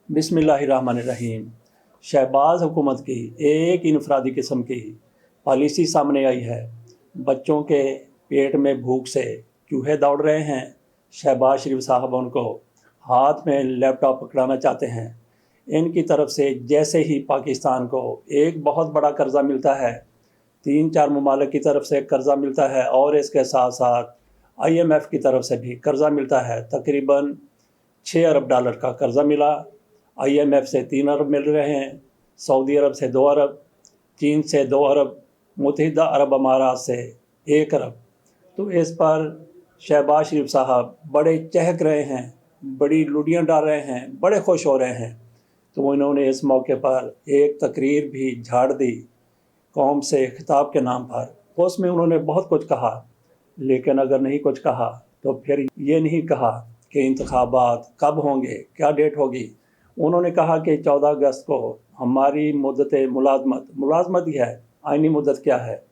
बिस्मिल्लाहिर्रहमानिर्रहीम। शहबाज हुकूमत की एक इनफरादी किस्म की पॉलिसी सामने आई है। बच्चों के पेट में भूख से चूहे दौड़ रहे हैं। शहबाज शरीफ साहब उनको हाथ में लैपटॉप पकड़ाना चाहते हैं। इनकी तरफ से जैसे ही पाकिस्तान को एक बहुत बड़ा कर्ज़ा मिलता है, 3-4 ममालिक की तरफ से कर्ज़ा मिलता है और इसके साथ साथ IMF की तरफ से भी कर्ज़ा मिलता है। तकरीबन 6 अरब डॉलर का कर्ज़ा मिला। IMF से 3 अरब मिल रहे हैं, सऊदी अरब से 2 अरब, चीन से 2 अरब, मुत्तहिदा अरब अमारात से 1 अरब। तो इस पर शहबाज शरीफ साहब बड़े चहक रहे हैं, बड़ी लुटियाँ डाल रहे हैं, बड़े खुश हो रहे हैं। तो इन्होंने इस मौके पर एक तकरीर भी झाड़ दी कौम से खिताब के नाम पर। उसमें उन्होंने बहुत कुछ कहा, लेकिन अगर नहीं कुछ कहा तो फिर ये नहीं कहा कि इंतखाबात कब होंगे, क्या डेट होगी। उन्होंने कहा कि 14 अगस्त को हमारी मुद्दत मुलाजमत ही है, आइनी मुद्दत क्या है,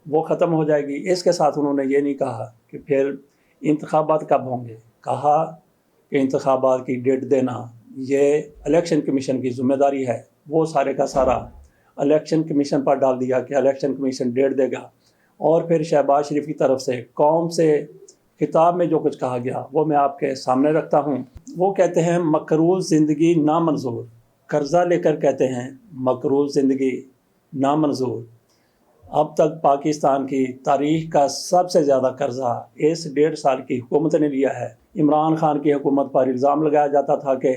वो ख़त्म हो जाएगी। इसके साथ उन्होंने ये नहीं कहा कि फिर इंतखाबात कब होंगे। कहा कि इंतखाबात की डेट देना ये इलेक्शन कमीशन की ज़िम्मेदारी है। वो सारे का सारा इलेक्शन कमीशन पर डाल दिया कि इलेक्शन कमीशन डेट देगा। और फिर शहबाज शरीफ की तरफ से कौम से खिताब में जो कुछ कहा गया वो मैं आपके सामने रखता हूँ। वो कहते हैं मकरूज़ ज़िंदगी नामंजूर। कर्ज़ा लेकर कहते हैं मकरूज़ ज़िंदगी नामंजूर। अब तक पाकिस्तान की तारीख़ का सबसे ज़्यादा कर्ज़ा इस 1.5 साल की हुकूमत ने लिया है। इमरान खान की हुकूमत पर इल्ज़ाम लगाया जाता था कि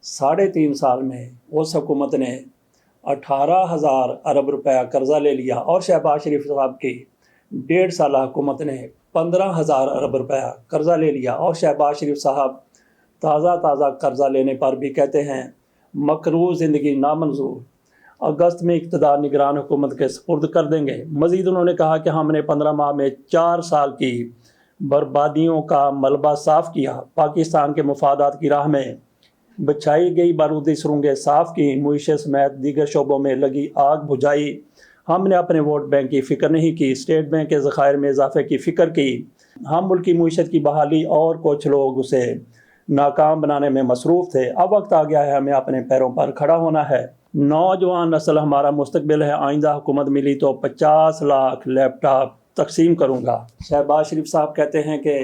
3.5 साल में उस हुकूमत ने 18,000 अरब रुपया कर्ज़ा ले लिया और शहबाज शरीफ साहब की 1.5 साल हुकूमत ने 15,000 अरब रुपया कर्ज़ा ले लिया। और शहबाज शरीफ साहब ताज़ा कर्ज़ा लेने पर भी कहते हैं मकरूज़ ज़िंदगी नामंजूर। अगस्त में इक़्तिदार निगरान हुकूमत के सपुर्द कर देंगे। मज़ीद उन्होंने कहा कि हमने 15 माह में 4 साल की बर्बादियों का मलबा साफ़ किया। पाकिस्तान के मफादात की राह में बिछाई गई बारूदी सुरंगें साफ़ की, मुईशत समेत दीगर शोबों में लगी आग बुझाई। हमने अपने वोट बैंक की फ़िक्र नहीं की, स्टेट बैंक के ज़खायर में इजाफे की फ़िक्र की। हम मुल्क की मुईशत की बहाली और कुछ लोग उसे नाकाम बनाने में मसरूफ़ थे। अब वक्त आ गया है हमें अपने पैरों पर खड़ा होना है। नौजवान नस्ल हमारा मुस्तकबिल है। आइंदा हुकूमत मिली तो 50 लाख लैपटॉप तकसीम करूँगा। शहबाज शरीफ साहब कहते हैं कि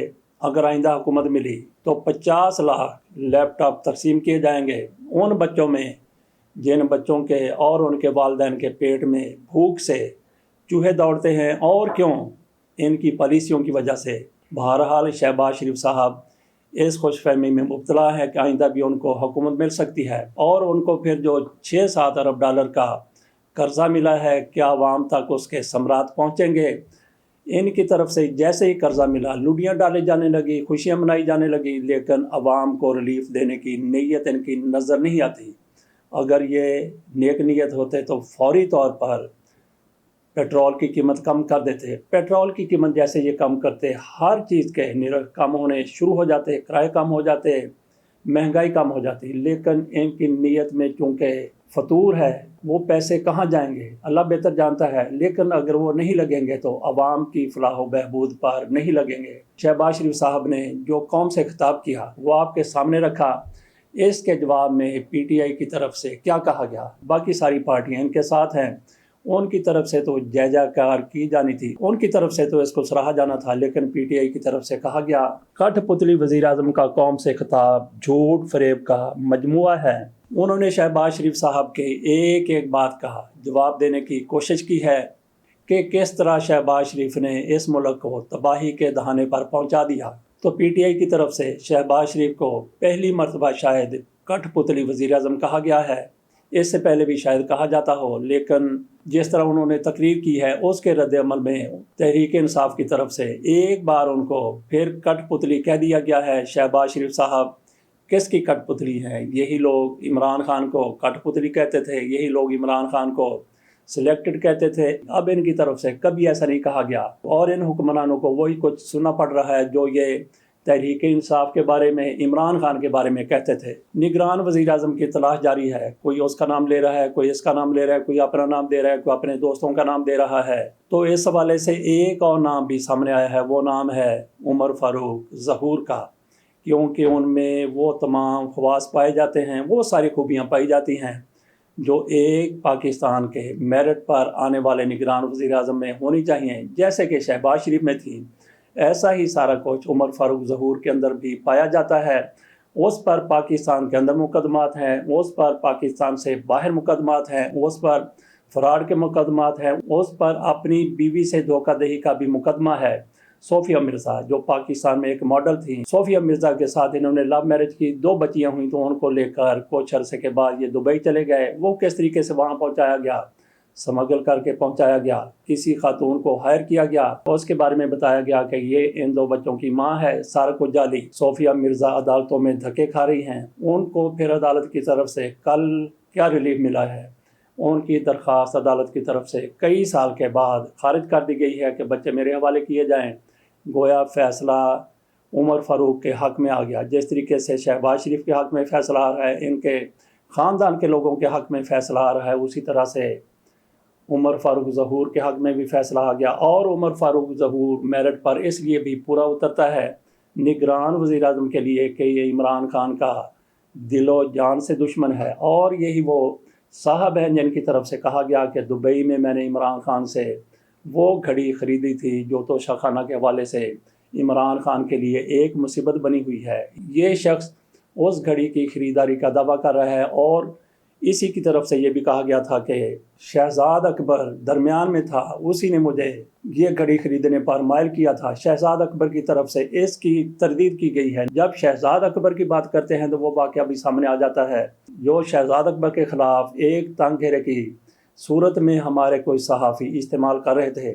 अगर आइंदा हुकूमत मिली तो 50 लाख लैपटॉप तकसीम किए जाएंगे उन बच्चों में जिन बच्चों के और उनके वालिदैन के पेट में भूख से चूहे दौड़ते हैं। और क्यों? इनकी पॉलिसियों की वजह से। बहरहाल शहबाज शरीफ साहब इस खुशफहमी में मुब्तला है कि आइंदा भी उनको हुकूमत मिल सकती है। और उनको फिर जो 6-7 अरब डॉलर का कर्ज़ा मिला है, क्या आवाम तक उसके समरात पहुँचेंगे? इनकी तरफ से जैसे ही कर्ज़ा मिला लुटियाँ डाले जाने लगी, खुशियाँ मनाई जाने लगी, लेकिन आवाम को रिलीफ देने की नीयत इनकी नज़र नहीं आती। अगर ये नेक नीयत होते तो फौरी तौर पर पेट्रोल की कीमत कम कर देते। पेट्रोल की कीमत जैसे ये कम करते, हर चीज़ के निरख कम होने शुरू हो जाते, किराए कम हो जाते, महंगाई कम हो जाती। लेकिन इनकी नीयत में चूँकि फतूर है, वो पैसे कहाँ जाएंगे अल्लाह बेहतर जानता है। लेकिन अगर वो नहीं लगेंगे तो आवाम की फलाह व बहबूद पर नहीं लगेंगे। शहबाज शरीफ साहब ने जो कौम से खिताब किया वो आपके सामने रखा। इसके जवाब में PTI की तरफ से क्या कहा गया? बाकी सारी पार्टियाँ इनके साथ हैं, उनकी तरफ से तो जय जयकार की जानी थी, उनकी तरफ से तो इसको सराहा जाना था। लेकिन PTI की तरफ से कहा गया कठपुतली वज़ीर आज़म का कौम से खिताब झूठ फरेब का मजमुआ है। उन्होंने शहबाज शरीफ साहब के एक एक बात का जवाब देने की कोशिश की है कि किस तरह शहबाज शरीफ ने इस मुल्क को तबाही के दहाने पर पहुंचा दिया। तो PTI की तरफ से शहबाज शरीफ को पहली मरतबा शायद कठपुतली वज़ीर आज़म कहा गया है। इससे पहले भी शायद कहा जाता हो, लेकिन जिस तरह उन्होंने तकरीर की है उसके रद्द-ए-अमल में तहरीक इंसाफ की तरफ से एक बार उनको फिर कठपुतली कह दिया गया है। शहबाज शरीफ साहब किसकी कठपुतली हैं? यही लोग इमरान खान को कठपुतली कहते थे, यही लोग इमरान खान को सिलेक्टेड कहते थे। अब इनकी तरफ से कभी ऐसा नहीं कहा गया और इन हुक्मरानों को वही कुछ सुनना पड़ रहा है जो ये तहरीक इंसाफ के बारे में, इमरान खान के बारे में कहते थे। निगरान वज़ीर आज़म की तलाश जारी है। कोई उसका नाम ले रहा है, कोई इसका नाम ले रहा है, कोई अपना नाम दे रहा है, कोई अपने दोस्तों का नाम दे रहा है। तो इस हवाले से एक और नाम भी सामने आया है, वो नाम है उमर फारूक ज़हूर का کیونکہ ان میں وہ تمام خواص پائے جاتے ہیں، وہ ساری خوبیاں پائی جاتی ہیں جو ایک پاکستان کے میرٹ پر آنے والے نگران وزیر اعظم میں ہونی چاہیے، جیسے کہ شہباز شریف میں تھی۔ ایسا ہی سارا کچھ عمر فاروق ظہور کے اندر بھی پایا جاتا ہے۔ اس پر پاکستان کے اندر مقدمات ہیں، اس پر پاکستان سے باہر مقدمات ہیں، اس پر فراڈ کے مقدمات ہیں، اس پر اپنی بیوی سے دھوکہ دہی کا بھی مقدمہ ہے۔ صوفیہ مرزا جو پاکستان میں ایک ماڈل تھی، صوفیہ مرزا کے ساتھ انہوں نے لو میرج کی، 2 بچیاں ہوئیں تو ان کو لے کر کچھ عرصے کے بعد یہ دبئی چلے گئے۔ وہ کس طریقے سے وہاں پہنچایا گیا، سمگل کر کے پہنچایا گیا، کسی خاتون کو ہائر کیا گیا، اس کے بارے میں بتایا گیا کہ یہ ان 2 بچوں کی ماں ہے، سارا کچھ جعلی۔ صوفیہ مرزا عدالتوں میں دھکے کھا رہی ہیں، ان کو پھر عدالت کی طرف سے کل کیا ریلیف ملا ہے؟ ان کی درخواست عدالت کی طرف سے کئی سال کے بعد خارج کر دی گئی ہے کہ بچے میرے حوالے کیے جائیں۔ گویا فیصلہ عمر فاروق کے حق میں آ گیا، جس طریقے سے شہباز شریف کے حق میں فیصلہ آ رہا ہے، ان کے خاندان کے لوگوں کے حق میں فیصلہ آ رہا ہے، اسی طرح سے عمر فاروق ظہور کے حق میں بھی فیصلہ آ گیا۔ اور عمر فاروق ظہور میرٹ پر اس لیے بھی پورا اترتا ہے نگران وزیر اعظم کے لیے کہ یہ عمران خان کا دل و جان سے دشمن ہے، اور یہی وہ صاحب ہیں جن کی طرف سے کہا گیا کہ دبئی میں میں نے عمران خان سے وہ گھڑی خریدی تھی جو توشہ خانہ کے حوالے سے عمران خان کے لیے ایک مصیبت بنی ہوئی ہے۔ یہ شخص اس گھڑی کی خریداری کا دعویٰ کر رہا ہے، اور اسی کی طرف سے یہ بھی کہا گیا تھا کہ شہزاد اکبر درمیان میں تھا، اسی نے مجھے یہ گھڑی خریدنے پر مائل کیا تھا۔ شہزاد اکبر کی طرف سے اس کی تردید کی گئی ہے۔ جب شہزاد اکبر کی بات کرتے ہیں تو وہ واقعہ بھی سامنے آ جاتا ہے۔ جو شہزاد اکبر کے خلاف ایک تنگ گھیرے کی صورت میں ہمارے کوئی صحافی استعمال کر رہے تھے،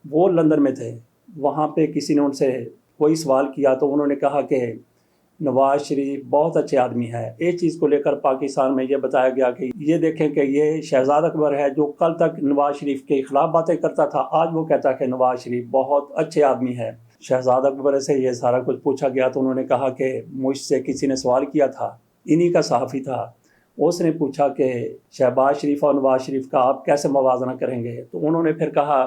وہ لندن میں تھے، وہاں پہ کسی نے ان سے کوئی سوال کیا تو انہوں نے کہا کہ نواز شریف بہت اچھے آدمی ہے۔ اس چیز کو لے کر پاکستان میں یہ بتایا گیا کہ یہ دیکھیں کہ یہ شہزاد اکبر ہے جو کل تک نواز شریف کے خلاف باتیں کرتا تھا، آج وہ کہتا ہے کہ نواز شریف بہت اچھے آدمی ہے۔ شہزاد اکبر سے یہ سارا کچھ پوچھا گیا تو انہوں نے کہا کہ مجھ سے کسی نے سوال کیا تھا، انہی کا صحافی تھا، اس نے پوچھا کہ شہباز شریف اور نواز شریف کا آپ کیسے موازنہ کریں گے؟ تو انہوں نے پھر کہا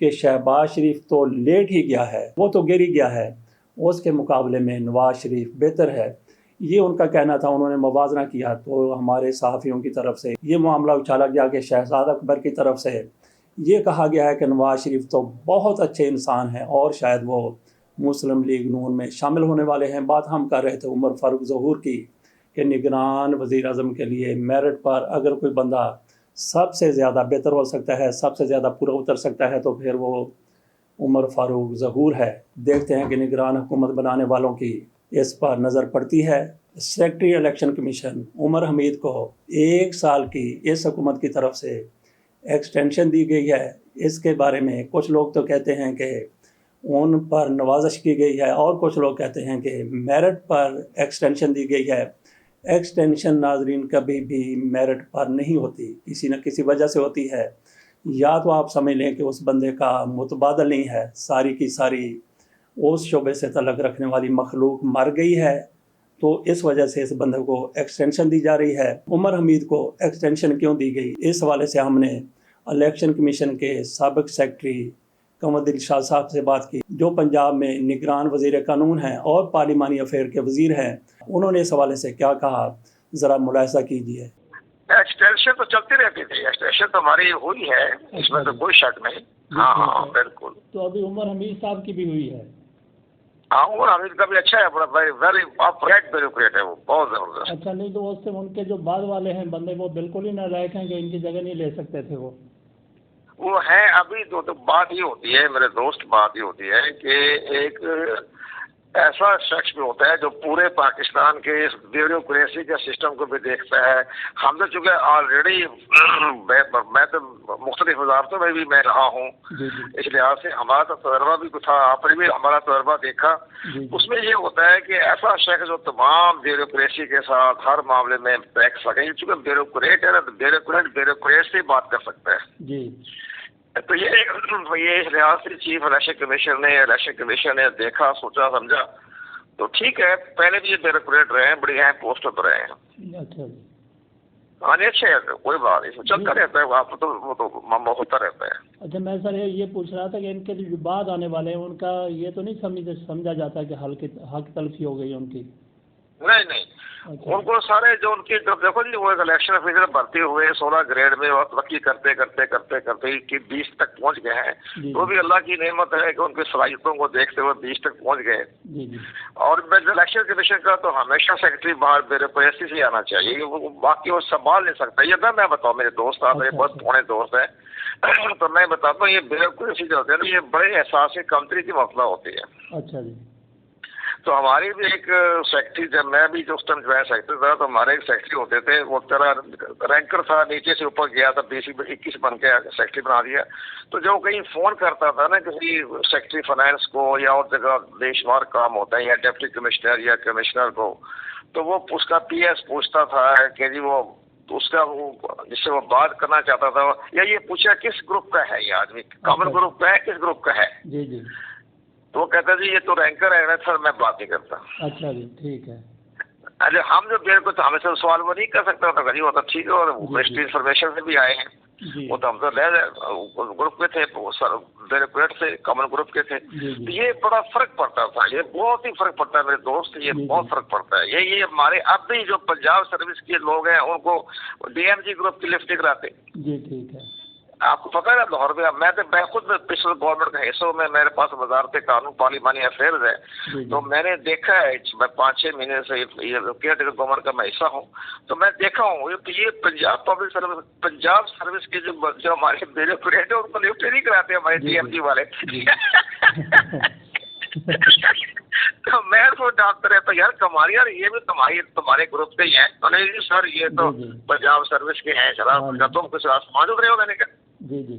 کہ شہباز شریف تو لیٹ ہی گیا ہے، وہ تو گر ہی گیا ہے، اس کے مقابلے میں نواز شریف بہتر ہے۔ یہ ان کا کہنا تھا، انہوں نے موازنہ کیا تو ہمارے صحافیوں کی طرف سے یہ معاملہ اچھالا گیا کہ شہزاد اکبر کی طرف سے یہ کہا گیا ہے کہ نواز شریف تو بہت اچھے انسان ہیں اور شاید وہ مسلم لیگ نون میں شامل ہونے والے ہیں۔ بات ہم کر رہے تھے عمر فاروق ظہور کی کہ نگران وزیر اعظم کے لیے میرٹ پر اگر کوئی بندہ سب سے زیادہ بہتر ہو سکتا ہے، سب سے زیادہ پورا اتر سکتا ہے تو پھر وہ عمر فاروق ظہور ہے۔ دیکھتے ہیں کہ نگران حکومت بنانے والوں کی اس پر نظر پڑتی ہے۔ سیکریٹری الیکشن کمیشن عمر حمید کو 1 سال کی اس حکومت کی طرف سے ایکسٹینشن دی گئی ہے۔ اس کے بارے میں کچھ لوگ تو کہتے ہیں کہ ان پر نوازش کی گئی ہے، اور کچھ لوگ کہتے ہیں کہ میرٹ پر ایکسٹینشن دی گئی ہے۔ ایکسٹینشن ناظرین کبھی بھی میرٹ پر نہیں ہوتی، کسی نہ کسی وجہ سے ہوتی ہے۔ یا تو آپ سمجھ لیں کہ اس بندے کا متبادل نہیں ہے، ساری کی ساری اس شعبے سے تعلق رکھنے والی مخلوق مر گئی ہے، تو اس وجہ سے اس بندے کو ایکسٹینشن دی جا رہی ہے۔ عمر حمید کو ایکسٹینشن کیوں دی گئی، اس حوالے سے ہم نے الیکشن کمیشن کے سابق سیکرٹری قمر دل شاہ صاحب سے بات کی، جو پنجاب میں نگران وزیر قانون ہیں اور پارلیمانی افیئر کے وزیر ہیں۔ انہوں نے اس حوالے سے کیا کہا، ذرا ملاحظہ کیجیے۔ ایکسٹینشن تو چلتی رہتی تھی، ایکسٹینشن تو ہماری ہوئی ہے، اس میں تو کوئی شک نہیں۔ ہاں بالکل۔ تو ابھی عمر حمید صاحب کی بھی ہوئی ہے۔ ہاں عمر حمید کا بھی اچھا ہے، ویری اپرائٹ بیوروکریٹ ہے، وہ بہت زبردست۔ اچھا، نہیں تو اس سے ان کے جو بعد والے ہیں بندے وہ بالکل ہی نالائق ہیں، جو ان کی جگہ نہیں لے سکتے تھے وہ ہیں ابھی تو بات یہ ہوتی ہے، میرے دوست، بات یہ ہوتی ہے کہ ایک ایسا شخص بھی ہوتا ہے جو پورے پاکستان کے اس بیوروکریسی کے سسٹم کو بھی دیکھتا ہے۔ ہم تو چونکہ آلریڈی میں تو مختلف وزارتوں میں بھی میں رہا ہوں، اس لحاظ سے ہمارا تو تجربہ بھی کچھ تھا، آپ نے بھی ہمارا تجربہ دیکھا۔ اس میں یہ ہوتا ہے کہ ایسا شخص جو تمام بیوروکریسی کے ساتھ ہر معاملے میں دیکھ سکے، چونکہ بیوروکریٹ ہے نا، تو بیوروکریٹ سے بات کر سکتا ہے۔ تو یہ اس لحاظ سے چیف الیکشن کمیشن نے دیکھا، سوچا، سمجھا، تو ٹھیک ہے، پہلے بھی یہ بیوروکریٹ رہے ہیں، بڑی اہم پوسٹوں پر رہے ہیں۔ हाँ नहीं अच्छे है, कोई बात नहीं, चलता रहता है, वहाँ पर तो वो तो मामला होता रहता है। अच्छा, मैं सर ये पूछ रहा था कि इनके जो बाद आने वाले हैं उनका ये तो नहीं समझा जाता कि हक तलफी हो गई उनकी? नहीं नहीं, अच्छा उनको सारे जो उनकी जब देखो जी, वो एक इलेक्शन ऑफिसर भर्ती हुए 16 ग्रेड में और तरक्की करते करते करते करते कि 20 तक पहुंच गए हैं, जी तो भी अल्लाह की नेमत है कि उनकी सलाहियतों को देखते हुए 20 तक पहुंच गए। जी जी और इलेक्शन कमीशन का तो हमेशा सेक्रेटरी बाहर ब्यूरोक्रेसी से आना चाहिए, बाकी वो संभाल नहीं सकता। ये मैं बताऊँ, मेरे दोस्त आप, मेरे अच्छा, बहुत अच्छा। पुराने दोस्त हैं तो मैं बताता हूँ, ये ब्यूरोक्रेसी जो होती है ना, ये बड़े एहसास कंट्री की मसला होती है। अच्छा जी तो हमारी भी एक सेक्रेटरी, जब मैं भी जो उस टाइम ज्वाइन सेक्रेटरी था, तो हमारे एक सेक्रेटरी होते थे, वो तेरा रैंकर था, नीचे से ऊपर गया था, 20-21 बन के सेक्रेटरी बना दिया। तो जो कहीं फोन करता था ना किसी सेक्रेटरी फाइनेंस को, या और जगह देशवार काम होता है, या डिप्टी कमिश्नर या कमिश्नर को, तो वो उसका पीएस पूछता था कि जी वो उसका वो जिससे वो बात करना चाहता था, या ये पूछा किस ग्रुप का है ये आदमी, कॉमन ग्रुप का है, किस ग्रुप का है, जी जी। तो वो कहता जी ये तो रैंकर है ना सर, मैं बात नहीं करता। अच्छा जी, ठीक है। अरे हम जो मेरे को तो हमें से सवाल वो नहीं कर सकता था, गरीब होता ठीक है, और जी, मिनिस्ट्री जी। इन्फॉर्मेशन से भी आए हैं, जी वो तो हम तो ग्रुप के थे, ब्यूरोक्रेट से कॉमन ग्रुप के थे। जी तो जी ये बड़ा फर्क पड़ता था, ये बहुत ही फर्क पड़ता है मेरे दोस्त, ये जी, बहुत जी। फर्क पड़ता है। ये हमारे अब भी जो पंजाब सर्विस के लोग हैं उनको डीएमजी ग्रुप की लिफ्ट नहीं कराते। जी ठीक है। आपको पता है ना, लाहौर में मैं तो खुद पिछले गवर्नमेंट का हिस्सा हूँ, मेरे पास वजारत कानून पार्लिमानी अफेयर्स है, जी तो जी मैंने देखा है, मैं 5-6 महीने से ये केयर टेकर गवर्नमेंट का मैं हिस्सा हूँ, तो मैं देखा हूँ ये Punjab public service, Punjab service के जो हमारे ब्यूरोक्रेट है उनको लिफ्ट नहीं कराते हमारे जी, डीएमजी जी। वाले। जी। तो मैं तो डांटता रहता यार, कमाल यार, ये भी तुम्हारे ग्रुप के ही हैं। तो नहीं जी सर, ये तो जी, जी। पंजाब सर्विस के हैं, हाँ शराब जी। तुम कुछ आसमान उतरे हो, मैंने कहा जी जी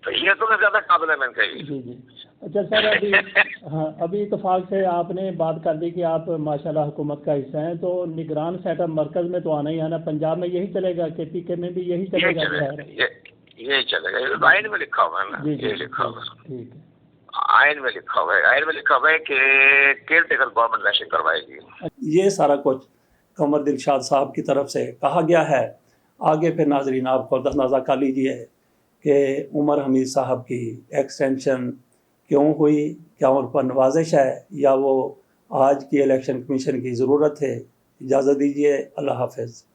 तो ये तो ज्यादा काबिल है, मैंने कही। जी जी। अच्छा सर, अभी हाँ, अभी इत्तेफाक से आपने बात कर दी कि आप माशाल्लाह हुकूमत का हिस्सा हैं, तो निगरान सेटअप मरकज में तो आना ही है ना, पंजाब में यही चलेगा, केपीके में भी यही ये चलेगा? चलेगा, ये चलेगा, आइन में लिखा हुआ है ना, जी जी ये लिखा हुआ है, ठीक है। आइन में लिखा हुआ है, आइन में लिखा हुआ है कि केयर टेकर गवर्नमेंट इलेक्शन करवाएगी। ये सारा कुछ कमर दिलशाद साहब की तरफ से कहा गया है। आगे फिर नाजरीन आप खुद अंदाज़ा कर लीजिए कि उमर हमीद साहब की एक्सटेंशन क्यों हुई, क्या उन पर नवाजिश है या वो आज की इलेक्शन कमीशन की ज़रूरत है। इजाज़त दीजिए, अल्लाह हाफ़िज़।